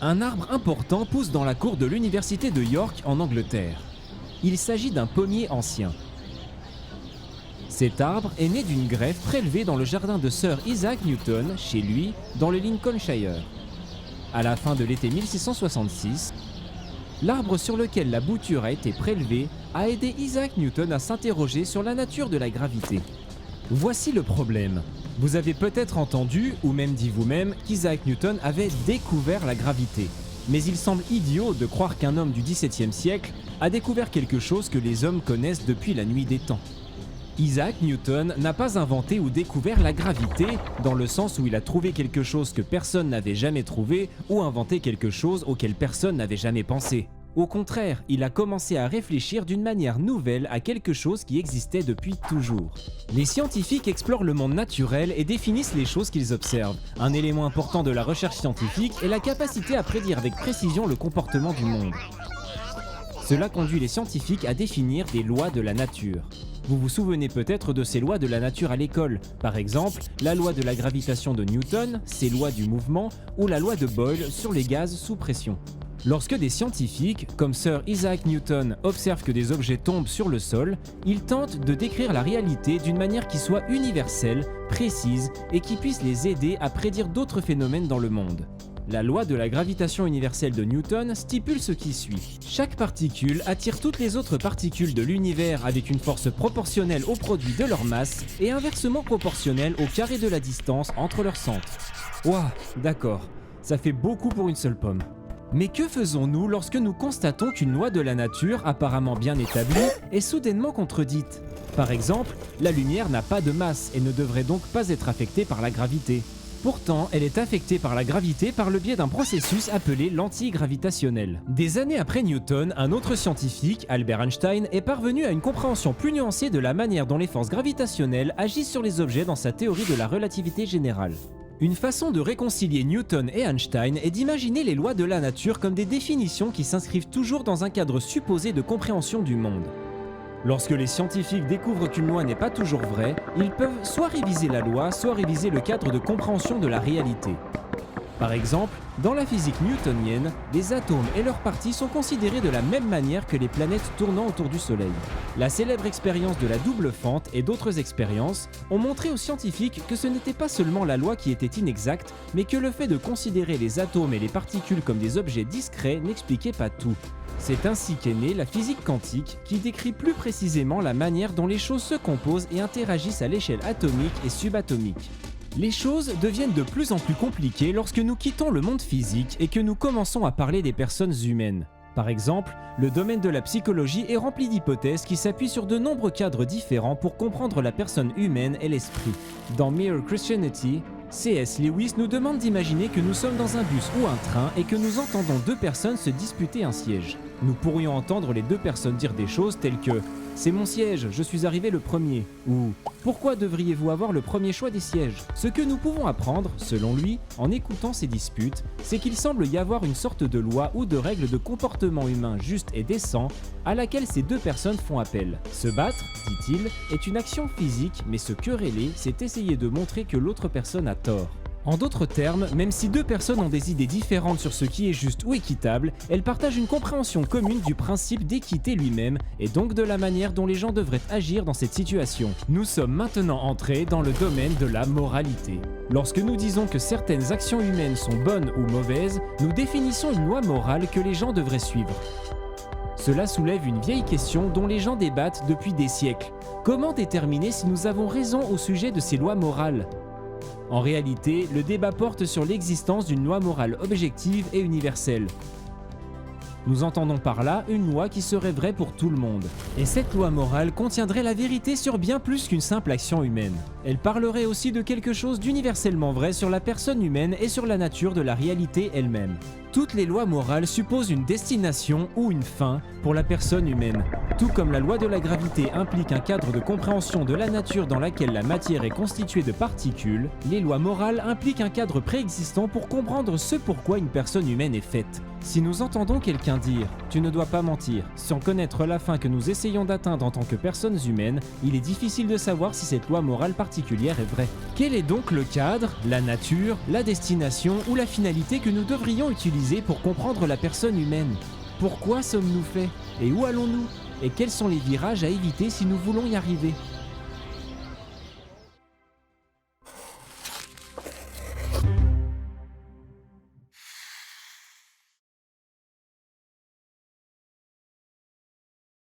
Un arbre important pousse dans la cour de l'université de York en Angleterre. Il s'agit d'un pommier ancien. Cet arbre est né d'une greffe prélevée dans le jardin de Sir Isaac Newton, chez lui, dans le Lincolnshire. À la fin de l'été 1666, l'arbre sur lequel la bouture a été prélevée a aidé Isaac Newton à s'interroger sur la nature de la gravité. Voici le problème. Vous avez peut-être entendu, ou même dit vous-même, qu'Isaac Newton avait découvert la gravité. Mais il semble idiot de croire qu'un homme du XVIIe siècle a découvert quelque chose que les hommes connaissent depuis la nuit des temps. Isaac Newton n'a pas inventé ou découvert la gravité, dans le sens où il a trouvé quelque chose que personne n'avait jamais trouvé ou inventé quelque chose auquel personne n'avait jamais pensé. Au contraire, il a commencé à réfléchir d'une manière nouvelle à quelque chose qui existait depuis toujours. Les scientifiques explorent le monde naturel et définissent les choses qu'ils observent. Un élément important de la recherche scientifique est la capacité à prédire avec précision le comportement du monde. Cela conduit les scientifiques à définir des lois de la nature. Vous vous souvenez peut-être de ces lois de la nature à l'école, par exemple la loi de la gravitation de Newton, ses lois du mouvement ou la loi de Boyle sur les gaz sous pression. Lorsque des scientifiques, comme Sir Isaac Newton, observent que des objets tombent sur le sol, ils tentent de décrire la réalité d'une manière qui soit universelle, précise et qui puisse les aider à prédire d'autres phénomènes dans le monde. La loi de la gravitation universelle de Newton stipule ce qui suit. Chaque particule attire toutes les autres particules de l'univers avec une force proportionnelle au produit de leur masse et inversement proportionnelle au carré de la distance entre leurs centres. Ouah, d'accord, ça fait beaucoup pour une seule pomme. Mais que faisons-nous lorsque nous constatons qu'une loi de la nature, apparemment bien établie, est soudainement contredite ? Par exemple, la lumière n'a pas de masse et ne devrait donc pas être affectée par la gravité. Pourtant, elle est affectée par la gravité par le biais d'un processus appelé l'antigravitationnel. Des années après Newton, un autre scientifique, Albert Einstein, est parvenu à une compréhension plus nuancée de la manière dont les forces gravitationnelles agissent sur les objets dans sa théorie de la relativité générale. Une façon de réconcilier Newton et Einstein est d'imaginer les lois de la nature comme des définitions qui s'inscrivent toujours dans un cadre supposé de compréhension du monde. Lorsque les scientifiques découvrent qu'une loi n'est pas toujours vraie, ils peuvent soit réviser la loi, soit réviser le cadre de compréhension de la réalité. Par exemple, dans la physique newtonienne, les atomes et leurs parties sont considérés de la même manière que les planètes tournant autour du Soleil. La célèbre expérience de la double fente et d'autres expériences ont montré aux scientifiques que ce n'était pas seulement la loi qui était inexacte, mais que le fait de considérer les atomes et les particules comme des objets discrets n'expliquait pas tout. C'est ainsi qu'est née la physique quantique, qui décrit plus précisément la manière dont les choses se composent et interagissent à l'échelle atomique et subatomique. Les choses deviennent de plus en plus compliquées lorsque nous quittons le monde physique et que nous commençons à parler des personnes humaines. Par exemple, le domaine de la psychologie est rempli d'hypothèses qui s'appuient sur de nombreux cadres différents pour comprendre la personne humaine et l'esprit. Dans Mere Christianity, C.S. Lewis nous demande d'imaginer que nous sommes dans un bus ou un train et que nous entendons deux personnes se disputer un siège. Nous pourrions entendre les deux personnes dire des choses telles que « C'est mon siège, je suis arrivé le premier » ou « Pourquoi devriez-vous avoir le premier choix des sièges ?» Ce que nous pouvons apprendre, selon lui, en écoutant ces disputes, c'est qu'il semble y avoir une sorte de loi ou de règle de comportement humain juste et décent à laquelle ces deux personnes font appel. Se battre, dit-il, est une action physique, mais se quereller, c'est essayer de montrer que l'autre personne a tort. En d'autres termes, même si deux personnes ont des idées différentes sur ce qui est juste ou équitable, elles partagent une compréhension commune du principe d'équité lui-même et donc de la manière dont les gens devraient agir dans cette situation. Nous sommes maintenant entrés dans le domaine de la moralité. Lorsque nous disons que certaines actions humaines sont bonnes ou mauvaises, nous définissons une loi morale que les gens devraient suivre. Cela soulève une vieille question dont les gens débattent depuis des siècles. Comment déterminer si nous avons raison au sujet de ces lois morales ? En réalité, le débat porte sur l'existence d'une loi morale objective et universelle. Nous entendons par là une loi qui serait vraie pour tout le monde. Et cette loi morale contiendrait la vérité sur bien plus qu'une simple action humaine. Elle parlerait aussi de quelque chose d'universellement vrai sur la personne humaine et sur la nature de la réalité elle-même. Toutes les lois morales supposent une destination ou une fin pour la personne humaine. Tout comme la loi de la gravité implique un cadre de compréhension de la nature dans laquelle la matière est constituée de particules, les lois morales impliquent un cadre préexistant pour comprendre ce pourquoi une personne humaine est faite. Si nous entendons quelqu'un dire « tu ne dois pas mentir » sans connaître la fin que nous essayons d'atteindre en tant que personnes humaines, il est difficile de savoir si cette loi morale particulière est vraie. Quel est donc le cadre, la nature, la destination ou la finalité que nous devrions utiliser utiliser pour comprendre la personne humaine. Pourquoi sommes-nous faits? Et où allons-nous? Et quels sont les virages à éviter si nous voulons y arriver?